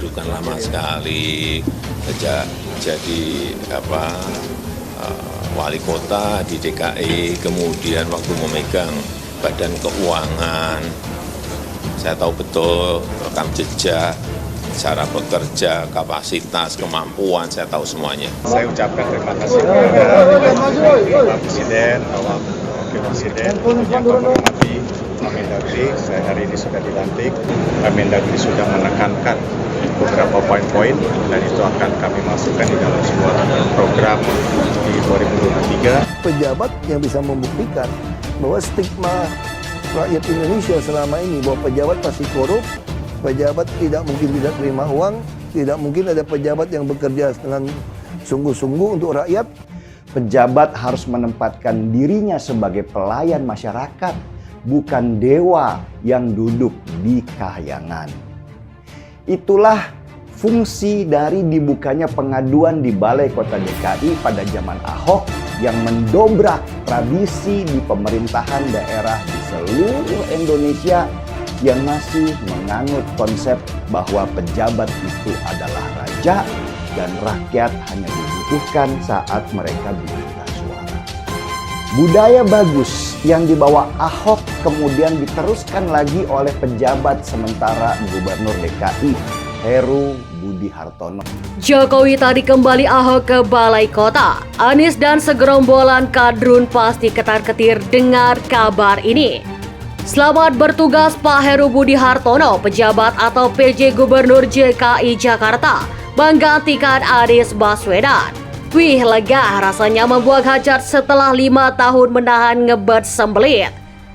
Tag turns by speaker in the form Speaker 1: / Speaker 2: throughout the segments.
Speaker 1: Heru kan lama sekali sejak jadi wali kota di DKI, kemudian waktu memegang Badan Keuangan, saya tahu betul rekam jejak, cara bekerja, kapasitas, kemampuan, saya tahu semuanya.
Speaker 2: Saya ucapkan terima kasih kepada Bapak Presiden, Bapak Wakil Presiden yang menghormati Pak Mendagri. Saya hari ini sudah dilantik. Pak Mendagri sudah menekankan beberapa poin-poin dan itu akan kami masukkan di dalam sebuah program di 2023.
Speaker 3: Pejabat yang bisa membuktikan bahwa stigma rakyat Indonesia selama ini bahwa pejabat pasti korup, pejabat tidak mungkin tidak terima uang, tidak mungkin ada pejabat yang bekerja dengan sungguh-sungguh untuk rakyat.
Speaker 4: Pejabat harus menempatkan dirinya sebagai pelayan masyarakat, bukan dewa yang duduk di kahyangan. Itulah fungsi dari dibukanya pengaduan di Balai Kota DKI pada zaman Ahok yang mendobrak tradisi di pemerintahan daerah di seluruh Indonesia yang masih menganut konsep bahwa pejabat itu adalah raja dan rakyat hanya dibutuhkan saat mereka diminta suara. Budaya bagus yang dibawa Ahok kemudian diteruskan lagi oleh pejabat sementara Gubernur DKI Heru Budi Hartono.
Speaker 5: Jokowi tadi kembali Ahok ke Balai Kota. Anies dan segerombolan kadrun pasti ketar-ketir dengar kabar ini. Selamat bertugas Pak Heru Budi Hartono, pejabat atau PJ Gubernur DKI Jakarta, menggantikan Anies Baswedan. Wih, lega rasanya membuang hajat setelah 5 tahun menahan ngebet sembelit.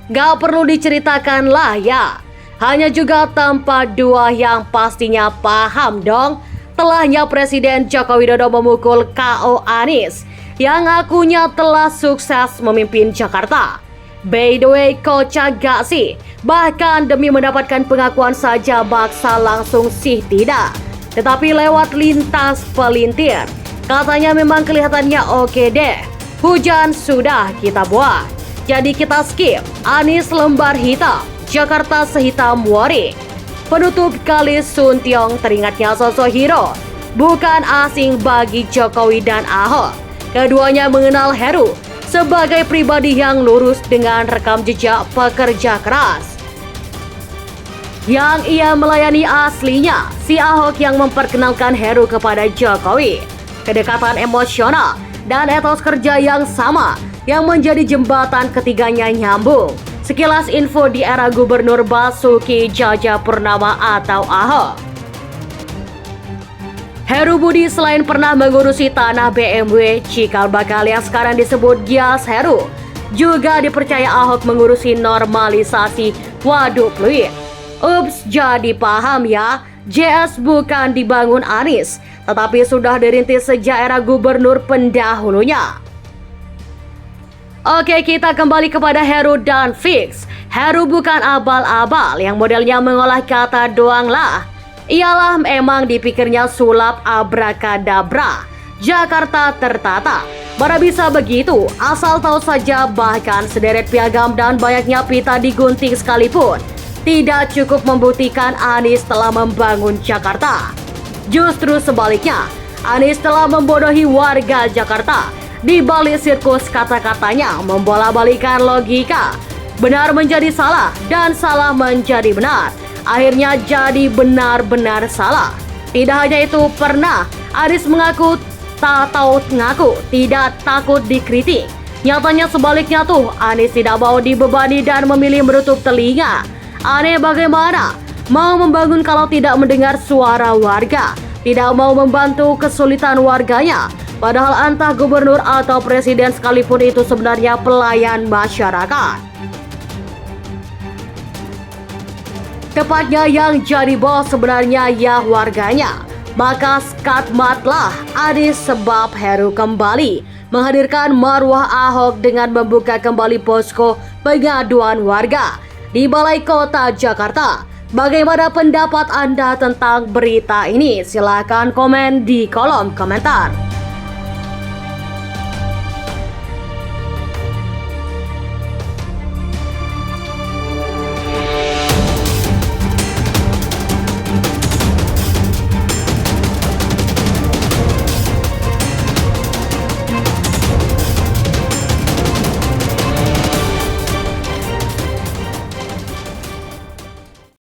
Speaker 5: Gak perlu diceritakan lah ya. Hanya juga tanpa dua yang pastinya paham dong. Telahnya Presiden Joko Widodo memukul KO Anies yang akunya telah sukses memimpin Jakarta. By the way, kocak gak sih? Bahkan demi mendapatkan pengakuan saja maksa langsung sih tidak. Tetapi lewat lintas pelintir. Katanya memang kelihatannya oke deh. Hujan sudah kita buat. Jadi kita skip Anies lembar hitam, Jakarta sehitam waring. Penutup kali Suntiong teringatnya sosok hero. Bukan asing bagi Jokowi dan Ahok. Keduanya mengenal Heru sebagai pribadi yang lurus dengan rekam jejak pekerja keras. Yang ia melayani aslinya, si Ahok yang memperkenalkan Heru kepada Jokowi. Kedekatan emosional dan etos kerja yang sama yang menjadi jembatan ketiganya nyambung. Sekilas info di era Gubernur Basuki Cahayapurnama atau Ahok. Heru Budi selain pernah mengurusi tanah BMW Cikal Bakal yang sekarang disebut Gias Heru, juga dipercaya Ahok mengurusi normalisasi waduk fluid. Ups, jadi paham ya, JS bukan dibangun Anies, tetapi sudah dirintis sejak era gubernur pendahulunya. Oke, kita kembali kepada Heru dan Fix. Heru bukan abal-abal yang modelnya mengolah kata doang lah. Ialah emang dipikirnya sulap abrakadabra. Jakarta tertata. Mana bisa begitu, asal tahu saja bahkan sederet piagam dan banyaknya pita digunting sekalipun tidak cukup membuktikan Anies telah membangun Jakarta. Justru sebaliknya, Anies telah membodohi warga Jakarta. Di balik sirkus kata-katanya membola-balikan logika. Benar menjadi salah dan salah menjadi benar. Akhirnya jadi benar-benar salah. Tidak hanya itu, pernah Anies mengaku tak tahu ngaku, tidak takut dikritik. Nyatanya sebaliknya tuh, Anies tidak mau dibebani dan memilih menutup telinga. Aneh bagaimana? Mau membangun kalau tidak mendengar suara warga, tidak mau membantu kesulitan warganya. Padahal entah gubernur atau presiden sekalipun itu sebenarnya pelayan masyarakat. Tepatnya yang jadi bos sebenarnya ya warganya. Maka skatmatlah Anies sebab Heru kembali menghadirkan marwah Ahok dengan membuka kembali posko pengaduan warga di Balai Kota Jakarta. Bagaimana pendapat Anda tentang berita ini? Silahkan komen di kolom komentar.